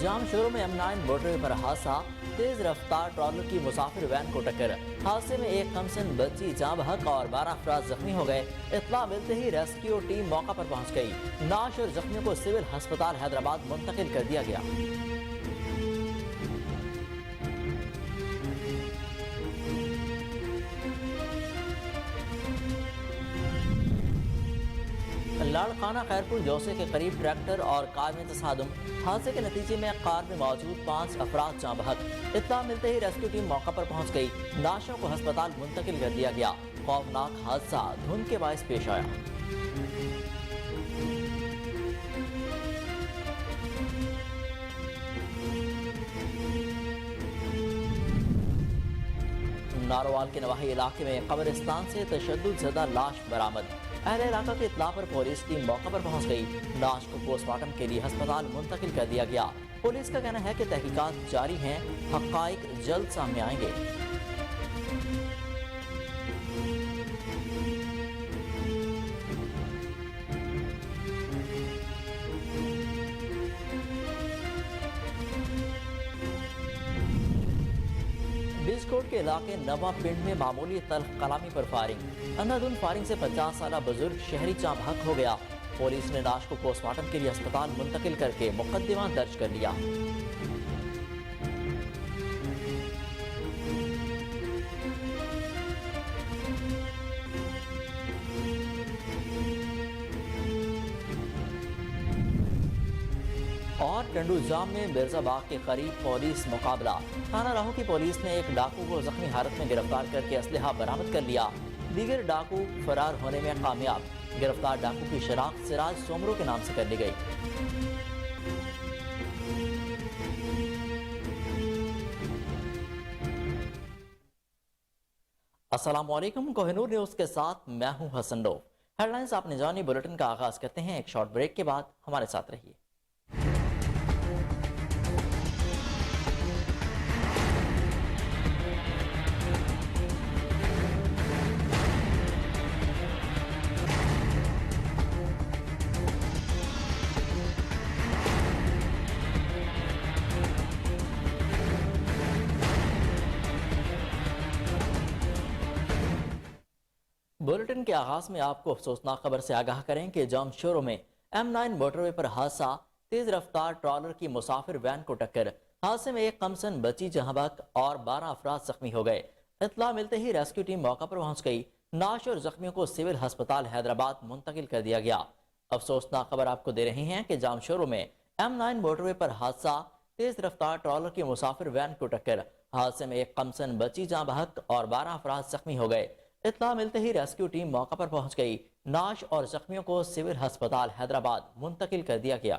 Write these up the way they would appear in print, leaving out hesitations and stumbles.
जाम शोरों में M9 motorway पर हादसा, तेज रफ्तार ट्रॉलर की मुसाफिर वैन को टक्कर। हादसे में एक कमसिन बच्ची जाँ बहक और 12 अफराद जख्मी हो गए। इत्तला मिलते ही रेस्क्यू टीम मौका पर पहुंच गई। नाश और जख्मियों को सिविल अस्पताल हैदराबाद मुंतकिल कर दिया गया। लाड़काना खैरपुर जोसे के करीब ट्रैक्टर और कार में तसादुम। हादसे के नतीजे में कार में मौजूद 5 अफराद जाँ बहक। इत्तला मिलते ही रेस्क्यू टीम मौका पर पहुंच गई। लाशों को अस्पताल मुंतकिल कर दिया गया। खौफनाक हादसा धुंध के बायस पेश आया। नारोवाल के नवाही इलाके में कब्रिस्तान से तशद्दुद ज़दा लाश बरामद। अहले इलाका की इत्तला पर पुलिस टीम मौका पर पहुंच गई। लाश को पोस्टमार्टम के लिए अस्पताल मुंतकिल कर दिया गया। पुलिस का कहना है कि तहकीकात जारी हैं, हक़ाइक़ जल्द सामने आएंगे। बिजकोट के इलाके नवा पिंड में मामूली तल्ख कलामी पर फायरिंग। अंधाधुंध फायरिंग से 50 साल बुजुर्ग शहरी जाँ बहक हो गया। पुलिस ने लाश को पोस्टमार्टम के लिए अस्पताल मुंतकिल करके मुकदमा दर्ज कर लिया। और टंडूजाम में मिर्जाबाग के करीब पुलिस मुकाबला। थाना राहू की पुलिस ने एक डाकू को जख्मी हालत में गिरफ्तार करके असलहा बरामद कर लिया। दीगर डाकू फरार होने में कामयाब। गिरफ्तार डाकू की शनाख्त सिराज सोमरो के नाम से कर ली गई। अस्सलाम वालेकुम, कोहिनूर न्यूज के साथ मैं हूं हसन रऊफ। हेडलाइंस आपने जानी। बुलेटिन का आगाज करते हैं एक शॉर्ट ब्रेक के बाद। हमारे साथ रहिए। बुलेटिन के आगाज में आपको अफसोसनाक खबर से आगाह करें कि जामशोरों में M9 मोटरवे पर हादसा, तेज रफ्तार ट्रॉलर की मुसाफिर वैन को टक्कर। हादसे में एक कमसन बच्ची जाँ बहक और 12 अफराद जख्मी हो गए। इत्तला मिलते ही रेस्क्यू टीम मौका पर पहुंच गई। नाश और जख्मियों को सिविल अस्पताल हैदराबाद मुंतकिल कर दिया गया। अफसोसनाक खबर आपको दे रही है कि जामशोरों में M9 मोटरवे पर हादसा, तेज रफ्तार ट्रॉलर की मुसाफिर वैन को टक्कर। हादसे में एक कमसन बच्ची जाँ बहक और 12 अफराद जख्मी हो गए। इत्तला मिलते ही रेस्क्यू टीम मौका पर पहुंच गई। नाश और जख्मियों को सिविल अस्पताल हैदराबाद मुंतकिल कर दिया गया।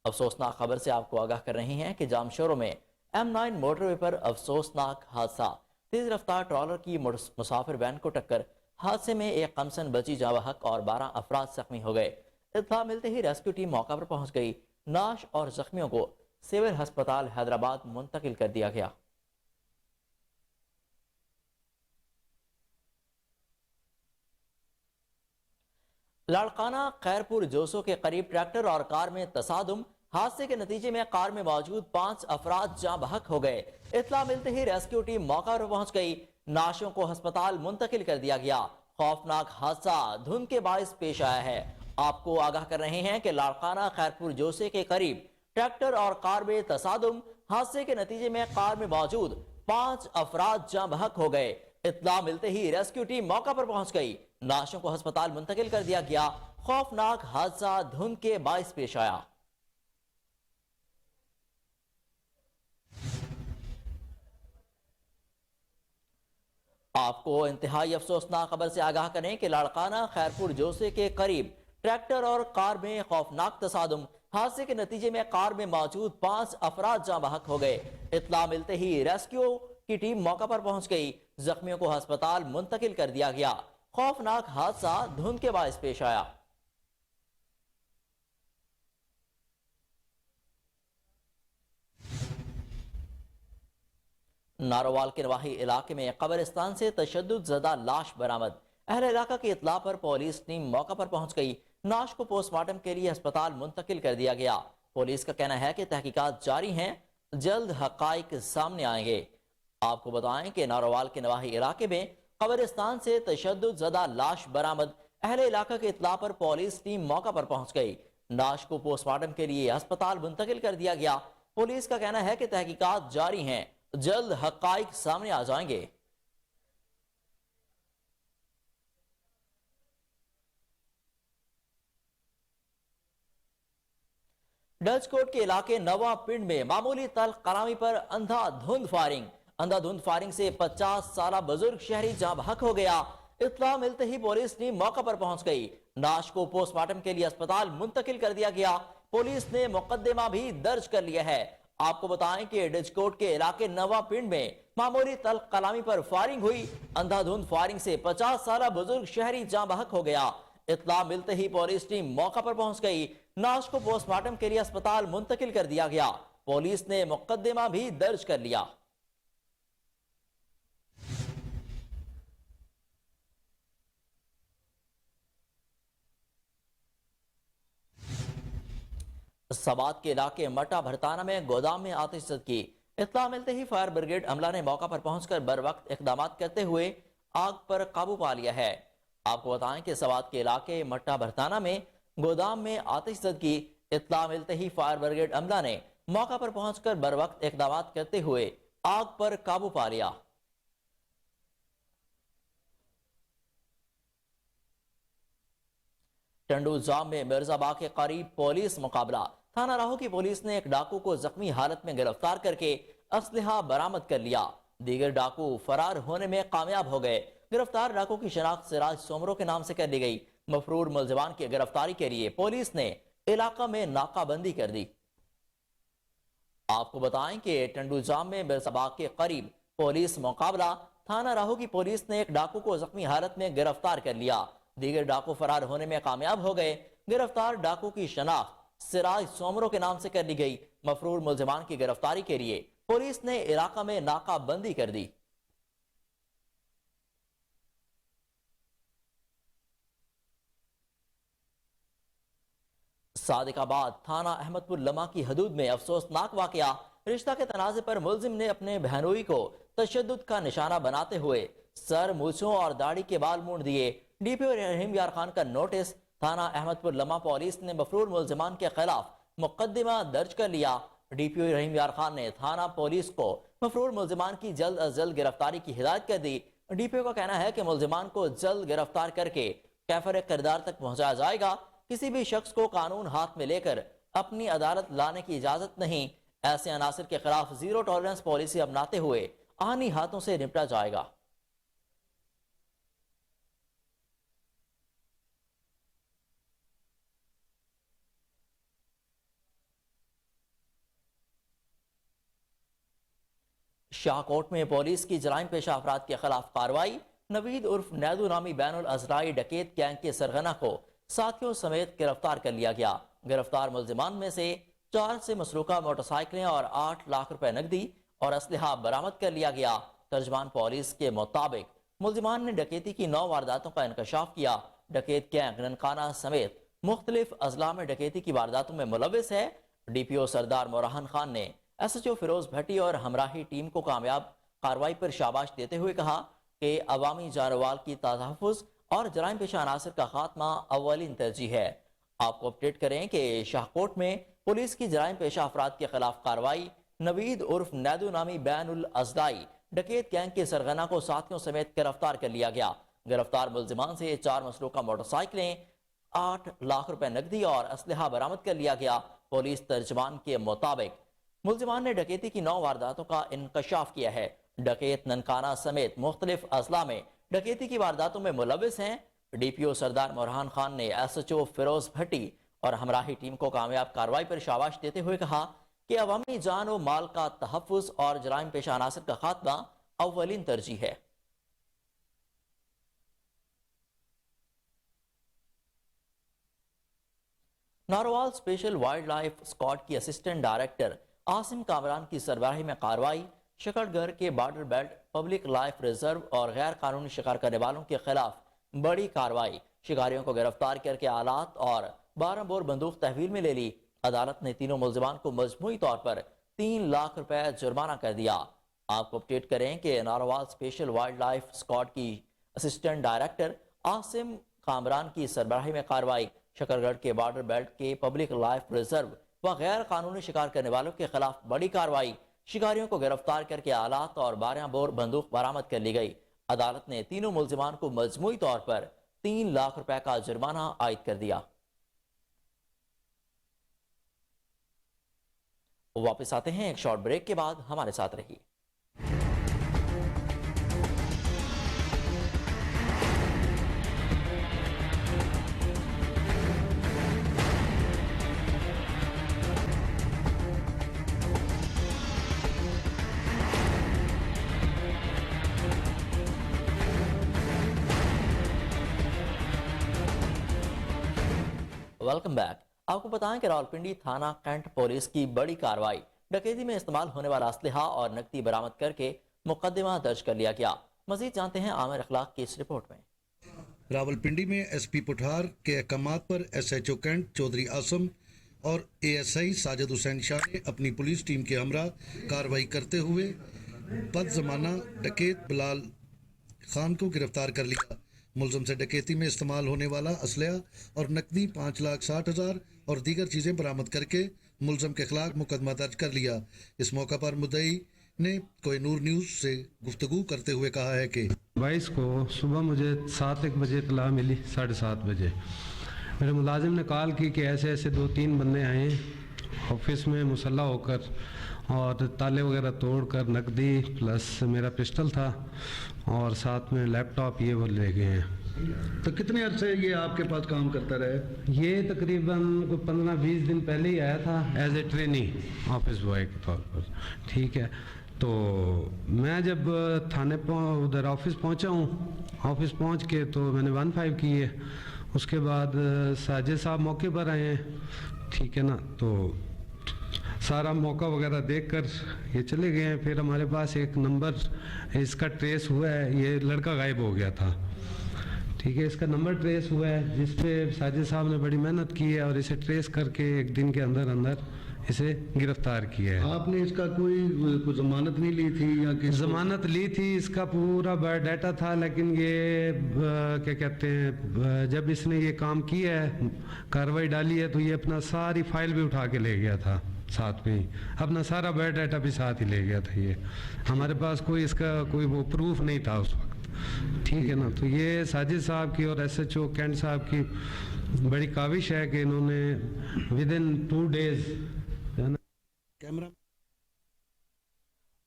अफसोसनाक खबर से आपको आगाह कर रही हैं कि जामशोरों में M9 मोटरवे पर अफसोसनाक हादसा, तेज रफ्तार ट्रॉलर की मुसाफिर वैन को टक्कर। हादसे में एक कमसन बच्ची जाँ बहक और 12 अफराद जख्मी हो गए। इत्तला मिलते ही रेस्क्यू टीम मौका पर पहुंच गई। नाश और जख्मियों को सिविल अस्पताल हैदराबाद मुंतकिल कर दिया गया। लाड़काना खैरपुर जोसो के करीब ट्रैक्टर और कार में तसादुम। हादसे के नतीजे में कार में मौजूद 5 अफराद जाँ बहक हो गए। इत्तला मिलते ही रेस्क्यू टीम मौका पर पहुंच गई। नाशों को अस्पताल मुंतकिल कर दिया गया। खौफनाक हादसा धुंध के बायस पेश आया है। आपको आगाह कर रहे हैं कि लाड़काना खैरपुर जोसे के करीब ट्रैक्टर और कार में तसादुम। हादसे के नतीजे में कार में मौजूद 5 अफराद जाँ बहक हो गए। इत्तला मिलते ही रेस्क्यू टीम मौका पर पहुंच गई। लाशों को अस्पताल मुंतकिल कर दिया गया। खौफनाक हादसा धुंध के बायस पेश आया। आपको इंतहाई अफसोसनाक खबर से आगाह करें कि लाड़काना खैरपुर जोसे के करीब ट्रैक्टर और कार में खौफनाक तसादुम। हादसे के नतीजे में कार में मौजूद 5 अफराद जाँ बहक हो गए। इत्तला मिलते ही रेस्क्यू की टीम मौका पर पहुंच गई। जख्मियों को अस्पताल मुंतकिल कर दिया गया। खौफनाक हादसा धुंध के बायस पेश आया। नारोवाल के नवाही इलाके में कब्रिस्तान से तशद्दुद ज़दा लाश बरामद। अहले इलाका की इत्तला पर पुलिस टीम मौका पर पहुंच गई। लाश को पोस्टमार्टम के लिए अस्पताल मुंतकिल कर दिया गया। پولیس کا کہنا ہے کہ تحقیقات جاری ہیں، جلد حقائق سامنے آئیں گے۔ آپ کو بتائیں کہ نارووال کے نواحی علاقے میں قبرستان سے تشدد زدہ لاش برآمد، اہل علاقہ کی اطلاع پر پولیس ٹیم موقع پر پہنچ گئی، لاش کو پوسٹ مارٹم کے لیے ہسپتال منتقل کر دیا گیا۔ پولیس کا کہنا ہے کہ تحقیقات جاری ہیں، جلد حقائق سامنے آ جائیں گے۔ ڈچ کوٹ کے علاقے نواں پنڈ میں معمولی تلخ کلامی پر اندھا دھند فائرنگ سے 50 سالہ بزرگ شہری جاں بحق ہو گیا۔ اطلاع ملتے ہی پولیس ٹیم موقع پر پہنچ گئی، لاش کو پوسٹ مارٹم کے لیے اسپتال منتقل کر دیا گیا۔ پولیس نے مقدمہ بھی درج کر لیا ہے۔ آپ کو بتائیں کہ ڈچ کوٹ کے علاقے نواں پنڈ میں معمولی تلخ کلامی پر فائرنگ ہوئی، اندھا دھند فائرنگ سے 50 سالہ بزرگ شہری جاں بحق ہو گیا۔ اطلاع ملتے ہی پولیس ٹیم موقع پر پہنچ گئی، لاش کو پوسٹ مارٹم کے لیے اسپتال منتقل کر دیا گیا۔ پولیس نے مقدمہ بھی درج کر لیا۔ سوات کے علاقے مٹا بھرتانہ میں گودام میں آتش زدگی، اطلاع ملتے ہی فائر بریگیڈ عملہ نے موقع پر پہنچ کر بر وقت اقدامات کرتے ہوئے آگ پر قابو پا لیا ہے۔ آپ کو بتائیں کہ سوات کے علاقے مٹا بھرتانہ میں گودام میں آتش زدگی، اطلاع ملتے ہی فائر بریگیڈ عملہ نے موقع پر پہنچ کر بر وقت اقدامات کرتے ہوئے آگ پر قابو پا لیا۔ ٹنڈو جام میں مرزا باغ کے قریب پولیس مقابلہ، تھانہ راہو کی پولیس نے ایک ڈاکو کو زخمی حالت میں گرفتار کر کے اسلحہ برآمد کر لیا، دیگر ڈاکو فرار ہونے میں کامیاب ہو گئے۔ گرفتار ڈاکو کی شناخت سراج سومرو کے نام سے کر لی گئی۔ مفرور ملزمان کی گرفتاری کے لیے پولیس نے علاقہ میں ناکہ بندی کر دی۔ آپ کو بتائیں کہ ٹنڈو جام میں مرزا باغ کے قریب پولیس مقابلہ، تھانہ راہو کی پولیس نے ایک ڈاکو کو زخمی حالت میں گرفتار کر لیا، دیگر ڈاکو فرار ہونے میں کامیاب ہو گئے۔ گرفتار ڈاکو کی شناخت سراج سومرو کے نام سے کر لی گئی۔ مفرور ملزمان کی گرفتاری کے لیے پولیس نے علاقہ میں ناکہ بندی کر دی۔ صادق آباد تھانہ احمد پور لمحہ کی حدود میں افسوسناک واقعہ، رشتہ کے تنازع پر ملزم نے اپنے بہنوئی کو تشدد کا نشانہ بناتے ہوئے سر، مونچھوں اور داڑھی کے بال مونڈ دیے۔ ڈی پی او رحیم یار خان کا نوٹس، تھانہ احمد پور لمحہ پولیس نے مفرور ملزمان کے خلاف مقدمہ درج کر لیا۔ ڈی پی او رحیم یار خان نے تھانہ پولیس کو مفرور ملزمان کی جلد از جلد گرفتاری کی ہدایت کر دی۔ ڈی پی او کا کہنا ہے کہ ملزمان کو جلد گرفتار کر کے کیفر کردار تک پہنچایا جائے گا۔ کسی بھی شخص کو قانون ہاتھ میں لے کر اپنی عدالت لانے کی اجازت نہیں۔ ایسے عناصر کے خلاف زیرو ٹالرنس پالیسی اپناتے ہوئے آہنی ہاتھوں سے نپٹا جائے گا۔ شاہکوٹ میں پولیس کی جرائم پیشہ افراد کے خلاف کارروائی، نوید عرف نیدو نامی بین الاضلاعی ڈکیت گینگ کے سرغنہ کو ساتھیوں سمیت گرفتار کر لیا گیا۔ گرفتار ملزمان میں سے 4 سے مسروقہ موٹر سائیکلیں اور 8 لاکھ روپے نقدی اور اسلحہ برآمد کر لیا گیا۔ ترجمان پولیس کے مطابق ملزمان نے ڈکیتی کی 9 وارداتوں کا انکشاف کیا۔ ڈکیت گینگ ننکانہ سمیت مختلف اضلاع میں ڈکیتی کی وارداتوں میں ملوث ہے۔ ڈی پی او سردار مورہن خان نے ایس ایچ او فیروز بھٹی اور ہمراہی ٹیم کو کامیاب کارروائی پر شاباش دیتے ہوئے کہا کہ عوامی جانوال کی تحفظ اور جرائم پیشہ عناصر کا خاتمہ اولین ترجیح ہے۔ آپ کو اپڈیٹ کریں کہ شاہکوٹ میں پولیس کی جرائم پیشہ افراد کے خلاف کارروائی، نوید عرف نیدو نامی بین الاضلاعی ڈکیت گینگ کے سرغنہ کو ساتھیوں سمیت گرفتار کر لیا گیا۔ گرفتار ملزمان سے 4 مسروقہ موٹر سائیکلیں، 8 لاکھ روپے نقدی اور اسلحہ برآمد کر لیا گیا۔ پولیس ترجمان کے مطابق ملزمان نے ڈکیتی کی 9 وارداتوں کا انکشاف کیا ہے۔ ڈکیت ننکانہ سمیت مختلف اضلاع میں ڈکیتی کی وارداتوں میں ملوث ہیں۔ ڈی پی او سردار مورہن خان نے ایس ایچ او فیروز بھٹی اور ہمراہی ٹیم کو کامیاب کارروائی پر شاباش دیتے ہوئے کہا کہ عوامی جان و مال کا تحفظ اور جرائم پیشہ عناصر کا خاتمہ اولین ترجیح ہے۔ Narowal special wild life squad کی اسسٹنٹ ڈائریکٹر عاصم کامران کی سربراہی میں کارروائی، شکر گھر کے border belt, public life reserve اور غیر قانونی شکار کرنے والوں کے خلاف بڑی کارروائی، شکاریوں کو گرفتار کر کے آلات اور 12 بور بندوق تحویل میں لے لی۔ عدالت نے تینوں ملزمان کو مجموعی طور پر 3 لاکھ روپے جرمانہ کر دیا۔ آپ کو اپڈیٹ کریں کہ Narowal special wild life squad کی اسسٹنٹ ڈائریکٹر عاصم کامران کی سربراہی میں کارروائی شکرگڑھ کے بارڈر بیلٹ کے پبلک لائف ریزرو و غیر قانونی شکار کرنے والوں کے خلاف بڑی کارروائی، شکاریوں کو گرفتار کر کے آلات اور 12 بور بندوق برآمد کر لی گئی۔ عدالت نے تینوں ملزمان کو مجموعی طور پر 3 لاکھ روپے کا جرمانہ عائد کر دیا۔ واپس آتے ہیں ایک شارٹ بریک کے بعد، ہمارے ساتھ رہیے۔ Welcome back. آپ کو بتائیں کہ راولپنڈی تھانہ کینٹ پولیس کی بڑی کارروائی، ڈکیتی میں استعمال ہونے والا اسلحہ اور نقدی برآمد کر کے مقدمہ درج کر لیا گیا۔ مزید جانتے ہیں عامر اخلاق کی اس رپورٹ میں۔ راولپنڈی میں ایس پی پٹھار کے احکامات پر S H O Cantt Chaudhry Asim اور A S I Sajid Hussain Shah نے اپنی پولیس ٹیم کے ہمراہ کارروائی کرتے ہوئے بد زمانہ ڈکیت بلال خان کو گرفتار کر لیا۔ ملزم سے ڈکیتی میں استعمال ہونے والا اسلحہ اور نقدی 5,60,000 اور دیگر چیزیں برآمد کر کے ملزم کے خلاف مقدمہ درج کر لیا۔ اس موقع پر مدعی نے کوہ نور نیوز سے گفتگو کرتے ہوئے کہا ہے کہ 22 کو صبح مجھے 7 بجے اطلاع ملی، 7:30 بجے میرے ملازم نے کال کی کہ ایسے 2-3 بندے آئے آفس میں مسلح ہو کر اور تالے وغیرہ توڑ کر نقدی پلس میرا پسٹل تھا اور ساتھ میں لیپ ٹاپ یہ وہ لے گئے ہیں۔ تو کتنے عرصے یہ آپ کے پاس کام کرتا رہے؟ یہ تقریباً 15-20 دن پہلے ہی آیا تھا as a training office boy کے طور پر، ٹھیک ہے۔ تو میں جب تھانے ادھر آفس پہنچا ہوں، آفس پہنچ کے تو میں نے 15 کی ہے۔ اس کے بعد ساجد صاحب موقع پر آئے ہیں، ٹھیک ہے نا، تو سارا موقع وغیرہ دیکھ کر یہ چلے گئے ہیں۔ پھر ہمارے پاس ایک نمبر اس کا ٹریس ہوا ہے، یہ لڑکا غائب ہو گیا تھا، ٹھیک ہے، اس کا نمبر ٹریس ہوا ہے جس پہ ساجد صاحب نے بڑی محنت کی ہے اور اسے ٹریس کر کے ایک دن کے اندر اسے گرفتار کیا ہے۔ آپ نے اس کا کوئی ضمانت نہیں لی تھی یا ضمانت لی تھی؟ اس کا پورا بایو ڈیٹا تھا، لیکن یہ کیا کہتے ہیں، جب اس نے یہ کام کیا ہے، کارروائی ڈالی ہے، تو یہ اپنا ساری فائل بھی اٹھا کے لے گیا تھا، ساتھ میں ہی اپنا سارا بایو ڈیٹا بھی ساتھ ہی لے گیا تھا۔ یہ ہمارے پاس کوئی اس کا کوئی وہ پروف نہیں تھا اس وقت، ٹھیک ہے نا۔ تو یہ ساجد صاحب کی اور ایس ایچ او کینٹ صاحب کی بڑی کاوش ہے کہ انہوں نے ودن 2 days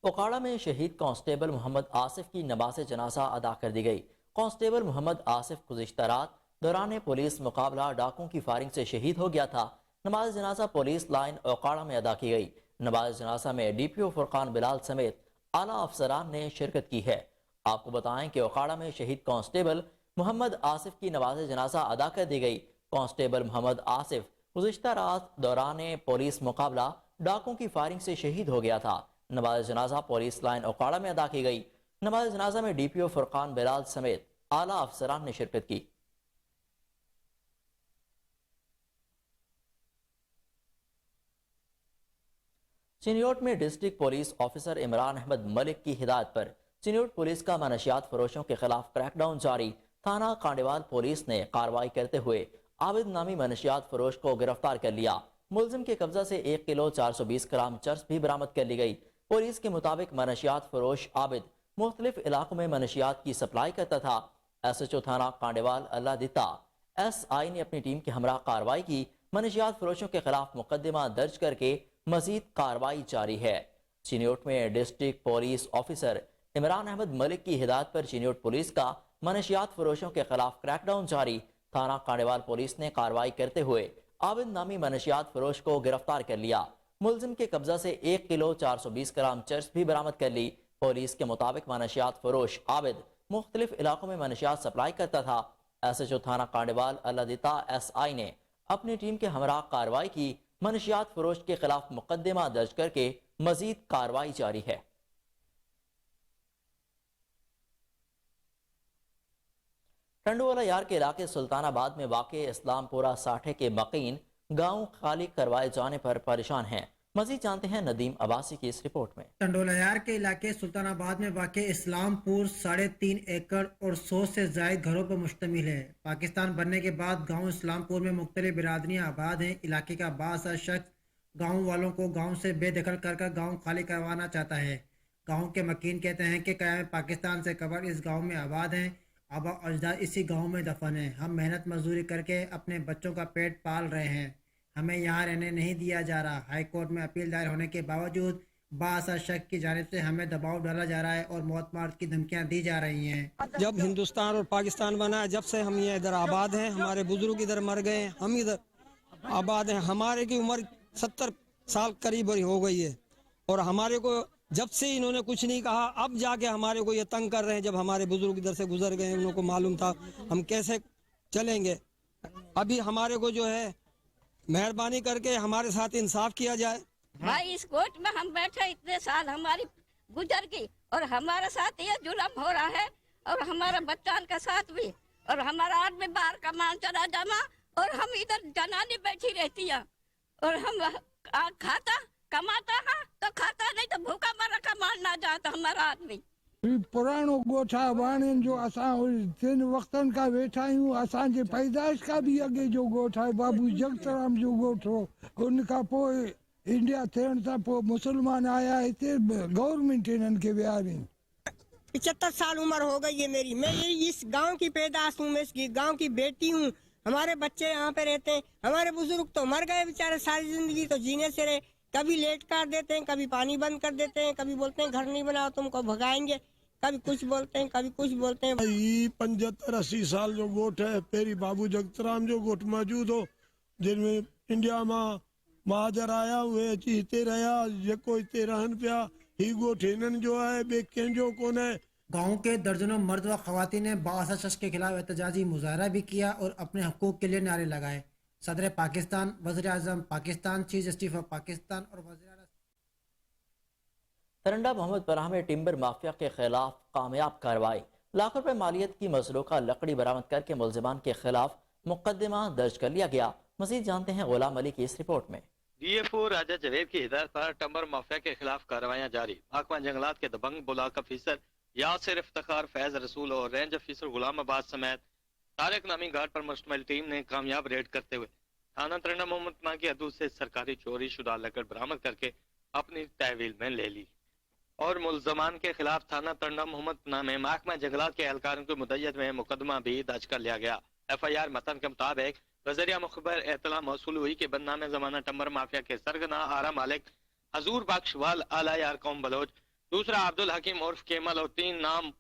اوکاڑا میں شہید کانسٹیبل محمد آصف کی نماز جنازہ ادا کر دی گئی۔ کانسٹیبل محمد آصف گزشتہ رات دوران پولیس مقابلہ ڈاکوں کی فائرنگ سے شہید ہو گیا تھا۔ نماز جنازہ پولیس لائن اوکاڑا میں ادا کی گئی۔ نماز جنازہ میں ڈی پی او فرقان بلال سمیت اعلیٰ افسران نے شرکت کی ہے۔ آپ کو بتائیں کہ اوکاڑا میں شہید کانسٹیبل محمد آصف کی نماز جنازہ ادا کر دی گئی۔ کانسٹیبل محمد آصف گزشتہ رات دوران پولیس مقابلہ ڈاکوں کی فائرنگ سے شہید ہو گیا تھا۔ نماز جنازہ پولیس لائن اوکاڑا میں ادا کی گئی۔ نماز جنازہ میں ڈی پی او فرقان بلال سمیت اعلیٰ افسران نے شرکت کی۔ چنیوٹ میں district police officer Imran Ahmed Malik کی ہدایت پر چنیوٹ پولیس کا منشیات فروشوں کے خلاف کریک ڈاؤن جاری۔ تھانہ کانڈیوال پولیس نے کارروائی کرتے ہوئے عابد نامی منشیات فروش کو گرفتار کر لیا۔ ملزم کے قبضہ سے 1 کلو 420 گرام چرس بھی برآمد کر لی گئی۔ پولیس کے مطابق منشیات فروش عابد مختلف علاقوں میں منشیات کی سپلائی کرتا تھا۔ ایس ایچ او تھانہ کانڈیوال اللہ دتا ایس آئی نے اپنی ٹیم کے ہمراہ کارروائی کی۔ منشیات فروشوں کے خلاف مقدمہ درج کر کے مزید کارروائی جاری ہے۔ چنیوٹ میں district police officer Imran Ahmed Malik کی ہدایت پر چنیوٹ پولیس کا منشیات فروشوں کے خلاف کریک ڈاؤن جاری۔ تھانہ کانڈیوال پولیس نے کارروائی کرتے ہوئے عابد نامی منشیات فروش کو گرفتار کر لیا۔ ملزم کے قبضہ سے 1 کلو 420 گرام چرس بھی برآمد کر لی۔ پولیس کے مطابق منشیات فروش عابد مختلف علاقوں میں منشیات سپلائی کرتا تھا۔ ایس ایچ او تھانہ کانڈیوال اللہ دتا ایس آئی نے اپنی ٹیم کے ہمراہ کارروائی کی۔ منشیات فروش کے خلاف مقدمہ درج کر کے مزید کارروائی جاری ہے۔ ٹنڈوالا یار کے علاقے سلطان آباد میں واقع اسلام پورہ ساٹھے کے مقین गांव खाली करवाए जाने पर परेशान हैं। मजीद जानते हैं नदीम अब्बासी की इस रिपोर्ट में। टंडोलायार के इलाके सुल्तानाबाद में वाक़ इस्लामपुर 3.5 एकड़ और 100 से ज़ायद घरों पर मुश्तमिल है। पाकिस्तान बनने के बाद गांव इस्लामपुर में मुख्तलिफ बिरादरियाँ आबाद हैं। इलाके का बासा शख्स गांव वालों को गांव से बेदखल कर गांव खाली करवाना चाहता है। गांव के मकीन कहते हैं कि क़याम पाकिस्तान से कबल इस गांव में आबाद हैं, आबा अजदाद इसी गांव में दफन हैं। हम मेहनत मजदूरी करके अपने बच्चों का पेट पाल रहे हैं, हमें यहाँ रहने नहीं दिया जा रहा। हाई कोर्ट में अपील दायर होने के बावजूद बासा शख्स की जानिब से हमें दबाव डाला जा रहा है और मौत मार की धमकियाँ दी जा रही हैं। जब हिंदुस्तान और पाकिस्तान बना है, जब से हम ये इधर आबाद हैं, हमारे बुजुर्ग इधर मर गए हैं, हम इधर आबाद हैं। हमारे की उम्र 70 साल करीब हो गई है और हमारे को जब से इन्होंने कुछ नहीं कहा, अब जाके हमारे को ये तंग कर रहे हैं। जब हमारे बुजुर्ग इधर से गुजर गए, उन लोगों को मालूम था हम कैसे चलेंगे। अभी हमारे को जो है मेहरबानी करके हमारे साथ इंसाफ किया जाए। भाई इस कोर्ट में हम बैठे इतने साल हमारी गुजर गई और हमारे साथ ये जुल्म हो रहा है और हमारा बच्चन का साथ भी, और हमारा आदमी बाहर कमान चला जमा और हम इधर जनानी बैठी रहती है और हम खाता कमाता है तो खाता, नहीं तो भूखा मरा कमान ना जाता हमारा आदमी। पुराणो गोठा वाणिन जो असां तिन वक्तन का वेठा आहियूं। असांजे पैदाइश का भी अॻे जो ॻोठ आहे बाबू जगतराम जो ॻोठ हो। उन खां पोइ इंडिया थियण सां पोइ मुसलमान आया, हिते गवर्नमेंट इन्हनि खे विहारियईं। 75 साल उम्र हो गई है मेरी। मैं ये इस गांव की पैदाश हूँ, मैं इस गांव की बेटी हूँ। हमारे बच्चे यहाँ पे रहते हैं, हमारे बुजुर्ग तो मर गए बेचारे, सारी जिंदगी तो जीने से रहे। कभी लेट कर देते हैं, कभी पानी बंद कर देते हैं, कभी बोलते हैं घर नहीं बनाओ तुमको भगाएंगे, कभी कुछ बोलते हैं, कभी कुछ बोलते हैं। 75-80 साल जो गोठ है, पेरी बाबू जगतराम जो गोठ मौजूद हो, जिनमें इंडिया में महाजर आया हुए अची हिते रहा, जेको हिते रहन पिया। ही गोठ हिनन जो है, बे कंहिंजो कोन है। गाँव के दर्जनों मर्द व खवातीन ने बासा शख्स के खिलाफ एहतजाजी मुजाहरा भी किया और अपने हकूक के लिए नारे लगाए। सदर पाकिस्तान, वज़ीर आज़म Pakistan, chief justice of Pakistan और तरंडा मोहम्मद पनाह में टिम्बर माफिया के खिलाफ कामयाब कार्रवाई। लाखों रुपए मालियत की मसलूका लकड़ी बरामद करके मुलजिमान के खिलाफ मुकदमा दर्ज कर लिया गया। मजीद जानते हैं गुलाम अली की इस रिपोर्ट में। DFO राजा जवेद की हिदायत पर टिम्बर माफिया के खिलाफ कार्रवाइयाँ जारी। महकमा जंगलात के दबंग ब्लॉक अफीसर यासिर इफ्तिखार, फैज रसूल और रेंज अफीसर गुलाम अब्बास समेत तारिक नामी गार्ड पर मुश्तमिल टीम ने कामयाब रेड करते हुए थाना तरंडा मोहम्मद पनाह की हदूद से सरकारी चोरी शुदा लकड़ बरामद करके अपनी तहवील में ले ली और मुलजमान के खिलाफ थाना तरंडा मोहम्मद पनाह में महकमा जंगलात के एहलकारों की मुद्दत में मुकदमा भी दर्ज कर लिया गया। FIR मतन के मुताबिक बजरिया मुखबर एतला मौसूल हुई कि बदनाम जमाना टिम्बर माफिया के सरगना आरा मालिक हजूर बख्श वाल आला यार कौम बलोच, दूसरा अब्दुल हकीम उर्फ केमल और 3 नाम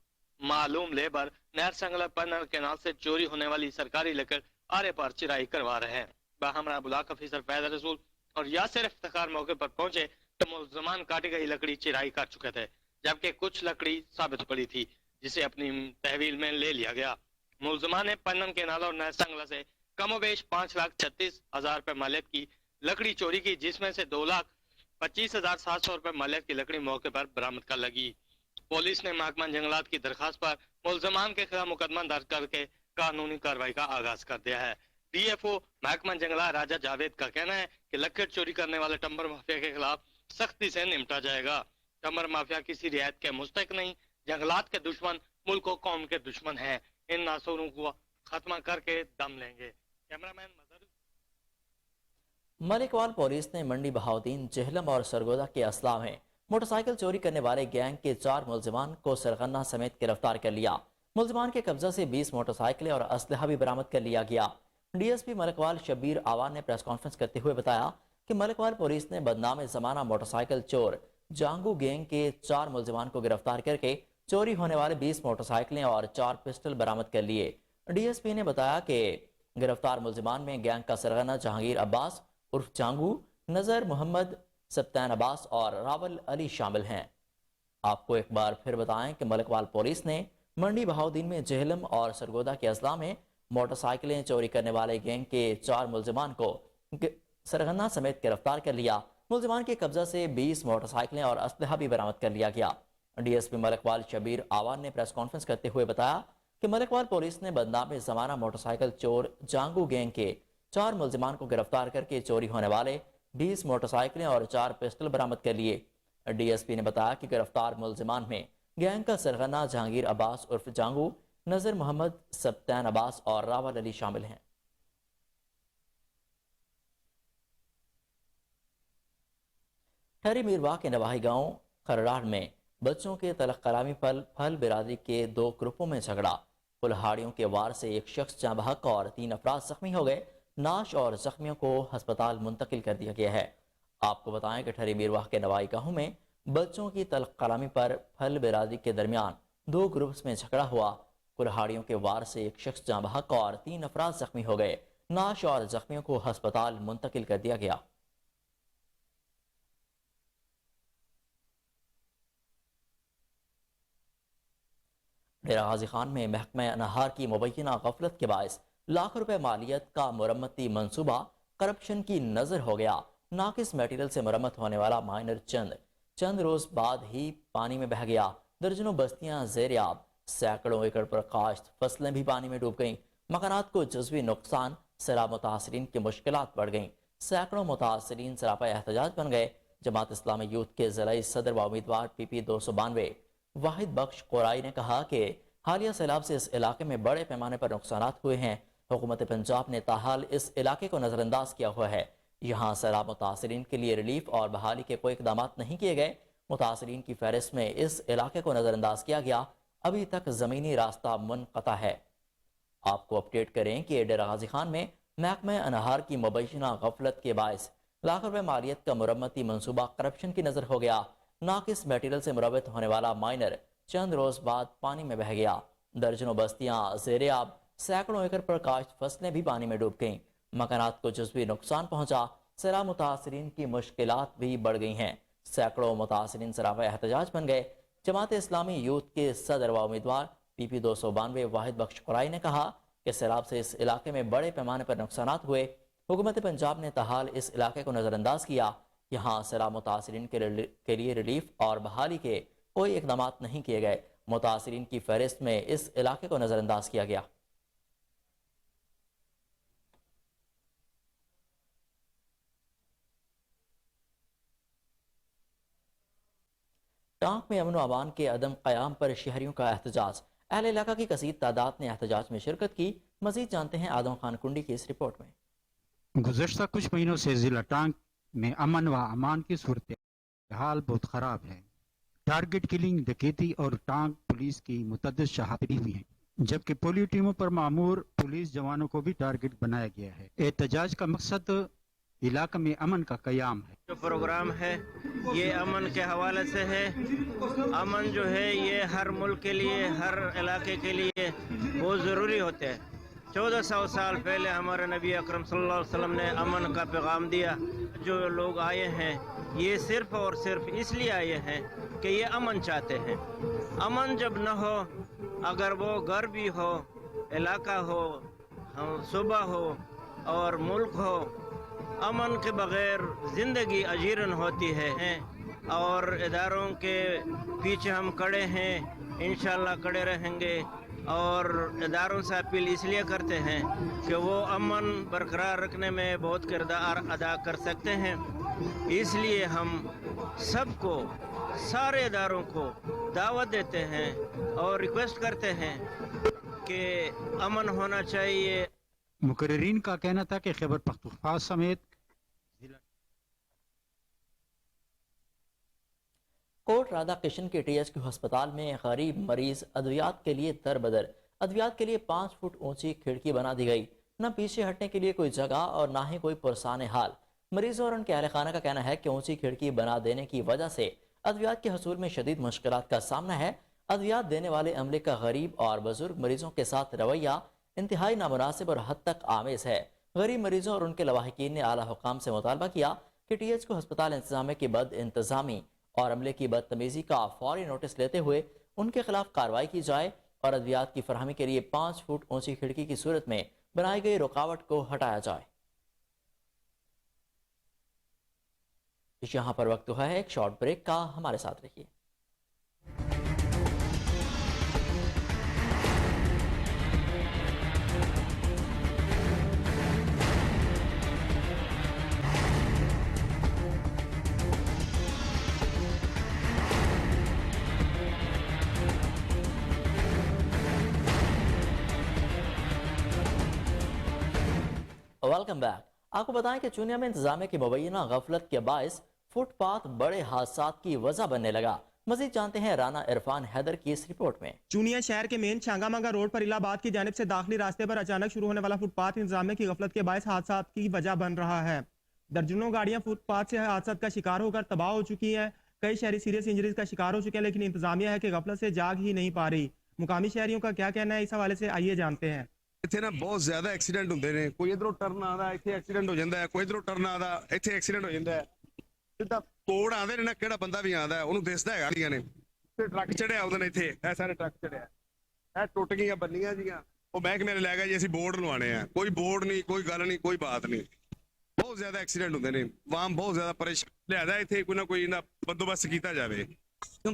मालूम लेबर नहर संगला पन्नर केनाल से चोरी होने वाली सरकारी लकड़ आरे पर चिराई करवा रहे हैं। बाहमरा ब्लॉक अफीसर फैज रसूल और यासिर इफ्तिखार मौके पर पहुंचे तो मुलजमान काटी गई लकड़ी चिराई कर चुके थे, जबकि कुछ लकड़ी साबित पड़ी थी जिसे अपनी तहवील में ले लिया गया। मुलजमान ने पन्नन केनाल और नहर संगला से कमोबेश 5,36,000 रुपए मालियत की लकड़ी चोरी की, जिसमें से 2,25,700 रुपए मालियत की लकड़ी मौके पर बरामद कर लगी। पुलिस ने महकमा जंगलात की दरखास्त पर मुलजमान के खिलाफ मुकदमा दर्ज करके कानूनी कार्रवाई का आगाज कर दिया है। DFO महकमा जंगलात राजा जावेद का कहना है कि लकड़ चोरी करने वाले टिम्बर माफिया के खिलाफ सख्ती से निपटा जाएगा। टिम्बर माफिया किसी रियायत के मुस्तक नहीं, जंगलात के दुश्मन मुल्क और कौम के दुश्मन हैं। इन नासूरों को खत्म करके दम लेंगे। कैमरामैन मलिकवाल पुलिस ने मंडी बहाउद्दीन, जेहलम और सरगोदा के असला में मोटरसाइकिल चोरी करने वाले गैंग के 4 मुलजिमान को सरगना समेत गिरफ्तार कर लिया। मुलजिमान के कब्जा से 20 मोटरसाइकिलें और असलहा भी बरामद कर लिया गया। DSP मलिकवाल शब्बीर आवान ने प्रेस कॉन्फ्रेंस करते हुए बताया कि मलिकवाल पुलिस ने बदनाम जमाना मोटरसाइकिल चोर जांगू गैंग के 4 मुलजिमान को गिरफ्तार करके चोरी होने वाले 20 मोटरसाइकिलें और 4 पिस्टल बरामद कर लिए। DSP ने बताया कि गिरफ्तार मुलजिमान में गैंग का सरगना जहांगीर अब्बास उर्फ जांगू, नजर मोहम्मद, सप्तान अब्बास और रावल अली शामिल हैं। आपको एक बार फिर बताएं कि मलिकवाल पुलिस ने मंडी बहाउद्दीन में जेहलम और सरगोदा के अजला में मोटरसाइकिलें चोरी करने वाले गैंग के 4 मुलजिमान को सरगना समेत गिरफ्तार कर लिया। मुलजिमान के कब्जा से 20 मोटरसाइकिलें और असलहा भी बरामद कर लिया गया। DSP मलिकवाल शब्बीर आवान ने प्रेस कॉन्फ्रेंस करते हुए बताया कि मलिकवाल पुलिस ने बदनाम जमाना मोटरसाइकिल चोर जांगू गैंग के 4 मुलजिमान को गिरफ्तार करके चोरी होने वाले 20 मोटरसाइकिलें और 4 पिस्टल बरामद कर लिए। DSP ने बताया कि गिरफ्तार मुलजिमान में गैंग का सरगना जहांगीर अब्बास उर्फ जांगू, नजर मोहम्मद, सब्तैन अब्बास और रावल अली शामिल हैं। ठहरी मीरवाह के नवाही गांव खरड़ाड़ में बच्चों के तलख कलामी पर फल बिरादरी के 2 ग्रुपों में झगड़ा। कुल्हाड़ियों के वार से एक शख्स जाँ बहक और 3 अफराद जख्मी हो गए। नाश और जख्मियों को अस्पताल मुंतकिल कर दिया गया है। आपको बताएं कि ठहरी मीरवाह के नवाई गांव में बच्चों की तलख कलामी पर फल बिरादरी के दरमियान 2 ग्रुप्स में झगड़ा हुआ। कुल्हाड़ियों के वार से एक शख्स जाँ बहक और 3 अफराद जख्मी हो गए। नाश और जख्मियों को अस्पताल मुंतकिल कर दिया गया। डेरा गाजी खान में महकमा अनहार की मुबैना गफलत के बायस लाख रुपए मालियत का मुरम्मती मंसूबा करप्शन की नजर हो गया। नाकिस मटेरियल से मुरम्मत होने वाला माइनर चंद रोज बाद ही पानी में बह गया। दर्जनों बस्तियां ज़ेर-ए-आब, सैकड़ों एकड़ पर काश्त फसलें भी पानी में डूब गईं। मकानात को जज़वी नुकसान, सैलाब मुतासरीन की मुश्किलात बढ़ गईं। सैकड़ों मुतासरीन सरापा एहतजाज बन गए। जमात इस्लामी यूथ के ज़िलाई सदर व उम्मीदवार PP 292 वाहिद बख्श कोराई ने कहा कि हालिया सैलाब से इस इलाके में बड़े पैमाने पर नुकसानात हुए हैं। हुकूमत पंजाब ने ताहाल इस इलाके को नज़रअंदाज किया हुआ है। यहाँ सैलाब मुतासरीन के लिए रिलीफ और बहाली के कोई इकदाम नहीं किए गए। मुतासरीन की फहरिस्त में इस इलाके को नज़रअंदाज किया गया। अभी तक ज़मीनी रास्ता मुनक़ता है। आपको अपडेट करें कि डेरा गाजी खान में महकमा अनहार की मुबैना गफलत के बायस लाख रुपए मालियत का मुरम्मती मंसूबा करप्शन की नज़र हो गया। नाकिस मटेरियल से मुरम्मत होने वाला माइनर चंद रोज बाद पानी में बह गया। दर्जनों बस्तियां ज़ेर-ए-आब, सैकड़ों एकड़ पर काश्त फसलें भी पानी में डूब गईं। मकानात को जज़वी नुकसान पहुंचा। सैलाब मुतासरीन की मुश्किलात भी बढ़ गई हैं। सैकड़ों मुतासरीन सराफा एहतजाज बन गए। जमात इस्लामी यूथ के सदर व उम्मीदवार PP 292 वाहिद बख्श कोराई ने कहा कि सैलाब से इस इलाके में बड़े पैमाने पर नुकसानात हुए। हुकूमत पंजाब ने ताहाल इस इलाके को नज़रअंदाज किया। यहाँ सैलाब मुतासरीन के लिए रिलीफ और बहाली के कोई इकदाम नहीं किए गए। मुतासरीन की फहरिस्त में इस इलाके को नज़रअंदाज किया गया। टांक में अमन व अमान के अदम क़याम पर शहरियों का एहतजाज। अहले इलाका की कसीर तादाद ने एहतजाज में शिरकत की। मजीद जानते हैं आदम खान कुंडी की इस रिपोर्ट में। गुज़श्ता कुछ महीनों से जिला टांक में अमन व अमान की सूरत हाल बहुत ख़राब है। टारगेट किलिंग, डकैती और टांक पुलिस की मुतअद्दिद शहादतें हुई हैं, जबकि पोलियो टीमों पर मामूर पुलिस जवानों को भी टारगेट बनाया गया है। एहतजाज का मकसद इलाके में अमन का क़याम है। जो प्रोग्राम है ये अमन के हवाले से है। अमन जो है ये हर मुल्क के लिए, हर इलाके के लिए बहुत ज़रूरी होते हैं। 1400 साल पहले हमारे नबी अकरम सल्लल्लाहु अलैहि वसल्लम ने अमन का पैगाम दिया। जो लोग आए हैं ये सिर्फ़ और सिर्फ इसलिए आए हैं कि ये अमन चाहते हैं। अमन जब न हो, अगर वो घर भी हो, इलाका हो, सूबा हो और मुल्क हो, अमन के बग़ैर ज़िंदगी अजीरन होती है। और इदारों के पीछे हम खड़े हैं, इंशाअल्लाह खड़े रहेंगे। और इदारों से अपील इसलिए करते हैं कि वो अमन बरकरार रखने में बहुत किरदार अदा कर सकते हैं। इसलिए हम सबको, सारे इदारों को दावत देते हैं और रिक्वेस्ट करते हैं कि अमन होना चाहिए। मुकर्रिरीन का कहना था कि खैबर पख्तूनख्वा समेत कोट राधा किशन के THQ अस्पताल में गरीब मरीज अद्वियात के लिए दरबदर। अद्वियात के लिए 5 फुट ऊंची खिड़की बना दी गई। न पीछे हटने के लिए कोई जगह और ना ही कोई पुरसाने हाल। मरीजों और उनके अहले खाना का कहना है कि ऊंची खिड़की बना देने की वजह से अद्वियात के हसूल में शदीद मुश्किलात का सामना है। अद्वियात देने वाले अमले का गरीब और बुजुर्ग मरीजों के साथ रवैया इंतहाई नामुनासिब और हद तक आमेज है। गरीब मरीजों और उनके लवाहिकीन ने आला हुकाम से मुतालबा किया कि THQ अस्पताल इंतजामिया की बद इंतजामी और अमले की बदतमीजी का फौरी नोटिस लेते हुए उनके खिलाफ कार्रवाई की जाए और अद्वियात की फरहमी के लिए 5 फुट ऊंची खिड़की की सूरत में बनाई गई रुकावट को हटाया जाए। यहाँ पर वक्त हुआ है एक शॉर्ट ब्रेक का, हमारे साथ रहिए। Welcome back. आपको बताएं कि चुनिया में इंतजामिया की मुबैना गफलत के बायस फुटपाथ बड़े हादसात की वजह बनने लगा। मजीद जानते हैं राना इरफान हैदर की इस रिपोर्ट में। चुनिया शहर के मेन छांगामांगा रोड पर इलाहाबाद की जानिब से दाखिली रास्ते पर अचानक शुरू होने वाला फुटपाथ इंतजामिया की गफलत के बायस हादसात की वजह बन रहा है। दर्जनों गाड़ियां फुटपाथ से हादसात का शिकार होकर तबाह हो चुकी हैं। कई शहरी सीरियस इंजरीज का शिकार हो चुके हैं, लेकिन इंतजामिया है कि गफलत से जाग ही नहीं पा रही। मुकामी शहरियों का क्या कहना है इस हवाले से आइए जानते हैं। ਇੱਥੇ ਨਾ ਬਹੁਤ ਜ਼ਿਆਦਾ ਐਕਸੀਡੈਂਟ ਹੁੰਦੇ ਨੇ। ਕੋਈ ਇਧਰੋਂ ਟਰਨ ਆਉਂਦਾ ਇੱਥੇ ਐਕਸੀਡੈਂਟ ਹੋ ਜਾਂਦਾ ਹੈ, ਕੋਈ ਇਧਰੋਂ ਟਰਨ ਆਉਂਦਾ ਇੱਥੇ ਐਕਸੀਡੈਂਟ ਹੋ ਜਾਂਦਾ ਹੈ। ਸਿੱਧਾ ਕੋੜ ਆਉਂਦੇ ਨੇ ਨਾ, ਕਿਹੜਾ ਬੰਦਾ ਵੀ ਆਉਂਦਾ ਉਹਨੂੰ ਦਿਸਦਾ ਹੈਗਾ ਲੀਆਂ ਨੇ ਤੇ ਟਰੱਕ ਚੜਿਆ ਉਹਦੇ ਨੇ ਇੱਥੇ ਇਹ ਸਾਰੇ ਟਰੱਕ ਚੜਿਆ ਇਹ ਟੁੱਟ ਗਈਆਂ ਬੰਨੀਆਂ ਜੀਆਂ। ਉਹ ਮਹਿਕਮੇ ਨੇ ਲੈ ਗਿਆ ਜੀ ਅਸੀਂ ਬੋਰਡ ਲਵਾਣੇ ਆ। ਕੋਈ ਬੋਰਡ ਨਹੀਂ, ਕੋਈ ਗੱਲ ਨਹੀਂ, ਕੋਈ ਬਾਤ ਨਹੀਂ। ਬਹੁਤ ਜ਼ਿਆਦਾ ਐਕਸੀਡੈਂਟ ਹੁੰਦੇ ਨੇ। ਆਵਾਮ ਬਹੁਤ ਜ਼ਿਆਦਾ ਪਰੇਸ਼ਾਨ ਲਿਆਦਾ ਇੱਥੇ ਕੋਈ ਨਾ ਕੋਈ ਨਾ ਬੰਦੋਬਸਤ ਕੀਤਾ ਜਾਵੇ।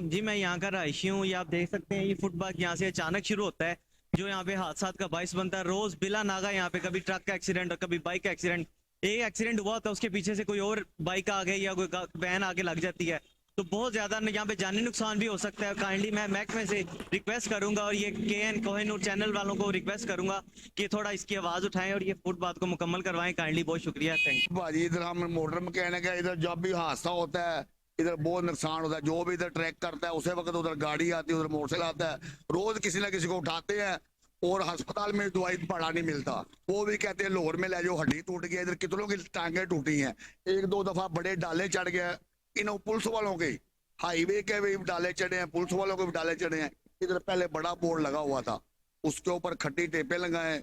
जी मैं यहाँ का रहायशी हूँ। ये आप देख सकते हैं ये फुटपाथ यहाँ से अचानक शुरू होता है जो यहाँ पे हादसात का बाइस बनता है। रोज बिला नागा यहाँ पे कभी ट्रक का एक्सीडेंट और कभी बाइक का एक्सीडेंट। एक एक्सीडेंट हुआ होता है उसके पीछे से कोई और बाइक आ गई या कोई वैन आगे लग जाती है, तो बहुत ज्यादा यहाँ पे जानी नुकसान भी हो सकता है। काइंडली मैं महकमे से रिक्वेस्ट करूंगा और ये KN कोहिनूर चैनल वालों को रिक्वेस्ट करूंगा कि थोड़ा इसकी आवाज उठाएं और ये फुटपाथ को मुकम्मल करवाएं। काइंडली बहुत शुक्रिया, थैंक यू। भाजी इधर हम मोटर मैकेनिक है, इधर जब भी हादसा होता है इधर बहुत नुकसान होता है। जो भी इधर ट्रैक करता है उसी वक्त उधर गाड़ी आती है, उधर मोटरसाइकिल आता है। रोज किसी ना किसी को उठाते हैं और अस्पताल में दवाई पड़ा नहीं मिलता। वो भी कहते हैं लाहौर में ले जाओ, हड्डी टूट गई। इधर कितनों की टांगे टूटी हैं। एक दो दफा बड़े डाले चढ़ गए इन पुलिस वालों के, हाईवे के भी डाले चढ़े हैं, पुलिस वालों के भी डाले चढ़े हैं। इधर पहले बड़ा बोर्ड लगा हुआ था, उसके ऊपर खट्टी टेपे लगाए,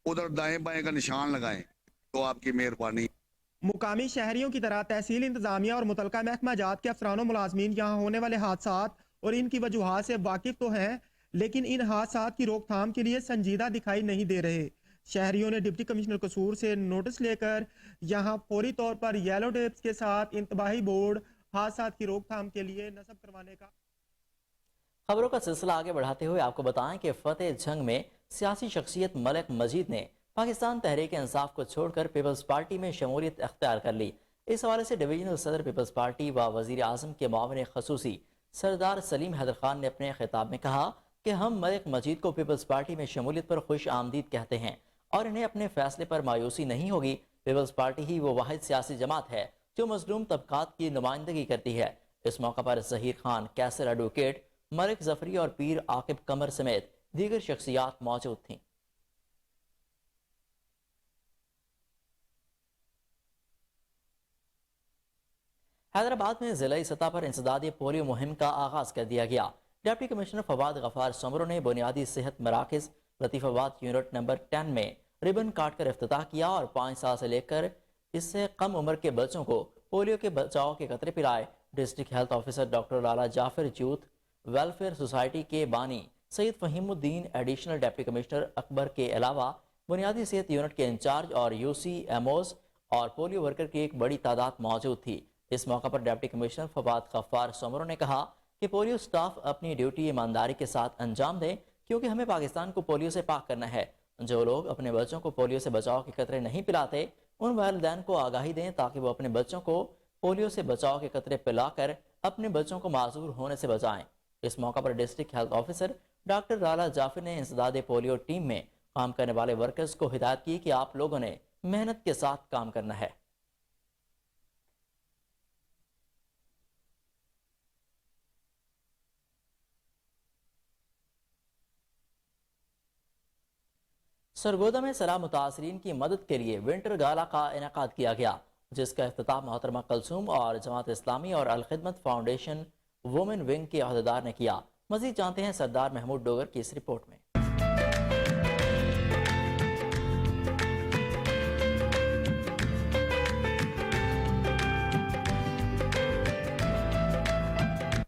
उधर दाएं बाएं का निशान लगाए। तो आपकी मेहरबानी। मुकामी शहरियों की तरह तहसील इंतजामिया और मुतलका महकमा जात के अफसरान मुलाजमीन यहाँ होने वाले हादसात और इनकी वजूहात से वाकिफ तो हैं, लेकिन इन हादसात की रोकथाम के लिए संजीदा दिखाई नहीं दे रहे। शहरियों ने डिप्टी कमिश्नर कसूर से नोटिस लेकर यहाँ फौरी तौर पर येलो टेप्स के साथ इंतबाही बोर्ड हादसात की रोकथाम के लिए नस्ब करवाने का। खबरों का सिलसिला आगे बढ़ाते हुए आपको बताएं कि फतेह जंग में सियासी शख्सियत मलिक मजीद ने पाकिस्तान तहरीक इंसाफ को छोड़कर पीपल्स पार्टी में शमूलियत अख्तियार कर ली। इस हवाले से डिवीजनल सदर पीपल्स पार्टी व वजीर आजम के मामले खसूसी सरदार सलीम हैदर खान ने अपने खिताब में कहा कि हम मलिक मजीद को पीपल्स पार्टी में शमूलियत पर खुश आमदीद कहते हैं और इन्हें अपने फैसले पर मायूसी नहीं होगी। पीपल्स पार्टी ही वो वाहिद सियासी जमात है जो मजलूम तबकात की नुमाइंदगी करती है। इस मौका पर जहीर खान, कैसर एडवोकेट, मलिक जफरी और पीर आकिब कमर समेत दीगर शख्सियात मौजूद थीं। हैदराबाद में जिला सतह पर इंसदादी पोलियो मुहिम का आगाज कर दिया गया। डिप्टी कमिश्नर फवाद गफार समरो ने बुनियादी सेहत मराकज लतीफाबाद यूनिट नंबर 10 में रिबन काट कर इफ्तिताह किया और 5 साल से लेकर इससे कम उम्र के बच्चों को पोलियो के बचाव के कतरे पिलाए। District health officer doctor Lala Jafar youth welfare society के बानी Saeed Fahimuddin, additional deputy commissioner Akbar के अलावा बुनियादी सेहत यूनिट के इंचार्ज और UCMOs और पोलियो वर्कर की एक बड़ी तादाद मौजूद थी। इस मौका पर डिप्टी कमिश्नर फवाद गफ्फार समरो ने कहा कि पोलियो स्टाफ अपनी ड्यूटी ईमानदारी के साथ अंजाम दें, क्योंकि हमें पाकिस्तान को पोलियो से पाक करना है। जो लोग अपने बच्चों को पोलियो से बचाव के कतरे नहीं पिलाते, उन वालिदैन को आगाही दें ताकि वो अपने बच्चों को पोलियो से बचाव के कतरे पिलाकर अपने बच्चों को माजूर होने से बचाएं। इस मौका पर district health officer doctor Lala Jafar ने इंसदादे पोलियो टीम में काम करने वाले वर्कर्स को हिदायत की कि आप लोगों ने मेहनत के साथ काम करना है। सरगोदा में सलाह मुतासरीन की मदद के लिए विंटर गाला का इनेकाद किया गया, जिसका इफ्तिताह मोहतरमा कलसूम और जमात इस्लामी और अल खिदमत फाउंडेशन वुमेन विंग के अहदेदार ने किया। मजीद जानते हैं सरदार महमूद डोगर की इस रिपोर्ट में।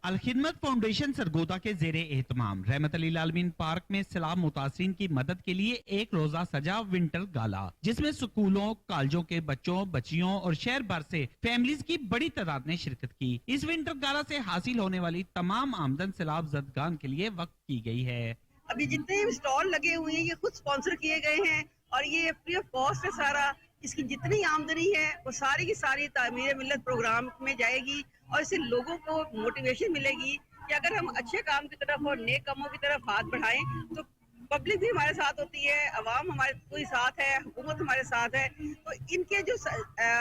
अल खिदमत फाउंडेशन सरगोदा के जेरे एहतमाम रहमत अली आलमीन पार्क में सलाम मुतासरीन की मदद के लिए एक रोजा सजा विंटर गाला, जिसमें स्कूलों कॉलेजों के बच्चों बच्चियों और शहर भर से फैमिलीज की बड़ी तादाद ने शिरकत की। इस विंटर गाला से हासिल होने वाली तमाम आमदन सैलाब ज़दगान के लिए वक्फ की गई है। अभी जितने स्टॉल लगे हुए हैं ये खुद स्पॉन्सर किए गए हैं और ये फ्री ऑफ कॉस्ट है सारा। इसकी जितनी आमदनी है वो सारी की सारी तामीर मिल्लत प्रोग्राम में जाएगी और इससे लोगों को मोटिवेशन मिलेगी कि अगर हम अच्छे काम की तरफ और नेक कामों की तरफ हाथ बढ़ाएं तो पब्लिक भी हमारे साथ होती है, अवाम हमारे कोई साथ है, हुकूमत हमारे साथ है। तो इनके जो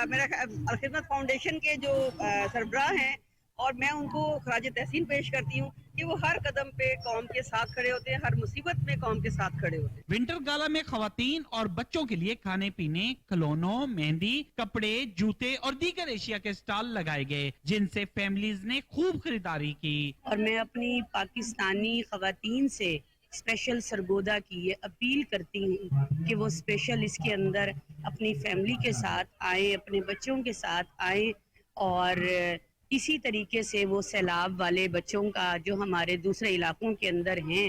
मेरा अलखिदमत फाउंडेशन के जो सरबराह हैं, और मैं उनको खराज तहसीन पेश करती हूँ कि वो हर कदम पे कौम के साथ खड़े होते हैं, हर मुसीबत में कौम के साथ खड़े होते हैं। विंटर गाला में खवातीन और बच्चों के लिए खाने पीने, खिलौनों, मेहंदी, कपड़े, जूते और दीगर एशिया के स्टॉल लगाए गए, जिनसे फैमिलीज ने खूब खरीदारी की। और मैं अपनी पाकिस्तानी खवातीन से स्पेशल सरगोदा की ये अपील करती हूँ कि वो स्पेशल इसके अंदर अपनी फैमिली के साथ आए, अपने बच्चों के साथ आए, और इसी तरीके से वो सैलाब वाले बच्चों का जो हमारे दूसरे इलाकों के अंदर हैं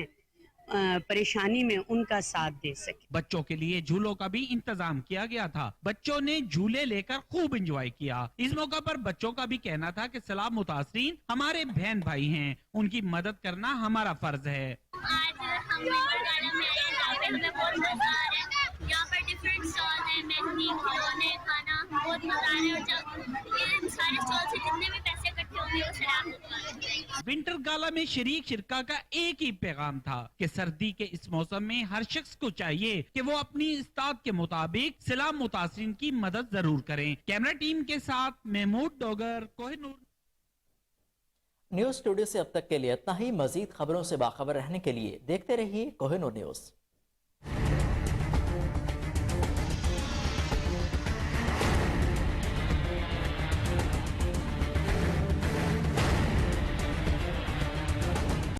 परेशानी में उनका साथ दे सके। बच्चों के लिए झूलों का भी इंतजाम किया गया था। बच्चों ने झूले लेकर खूब एंजॉय किया। इस मौका पर बच्चों का भी कहना था कि सैलाब मुतासरीन हमारे बहन भाई हैं, उनकी मदद करना हमारा फर्ज है। आज हम विंटर गार्डन में आए हैं, जहाँ पे हमें बहुत मजा आ रहा है। यहाँ पर डिफरेंट स्टॉल है, मेहंदी, खिलौने, खाना, बहुत मजा आ रहा है। और जब ये सारे स्टॉल से जितने भी पैसे इकट्ठे होंगे वो सैलाब मुतासरीन। विंटर गाला में शरीक शिरका का एक ही पैगाम था कि सर्दी के इस मौसम में हर शख्स को चाहिए कि वो अपनी इस्तात के मुताबिक सैलाब मुतासरीन की मदद जरूर करें। कैमरा टीम के साथ महमूद डोगर, कोहिनूर। न्यूज स्टूडियो से अब तक के लिए इतना ही। मजीद खबरों से बाखबर रहने के लिए देखते रहिए कोहिनूर न्यूज।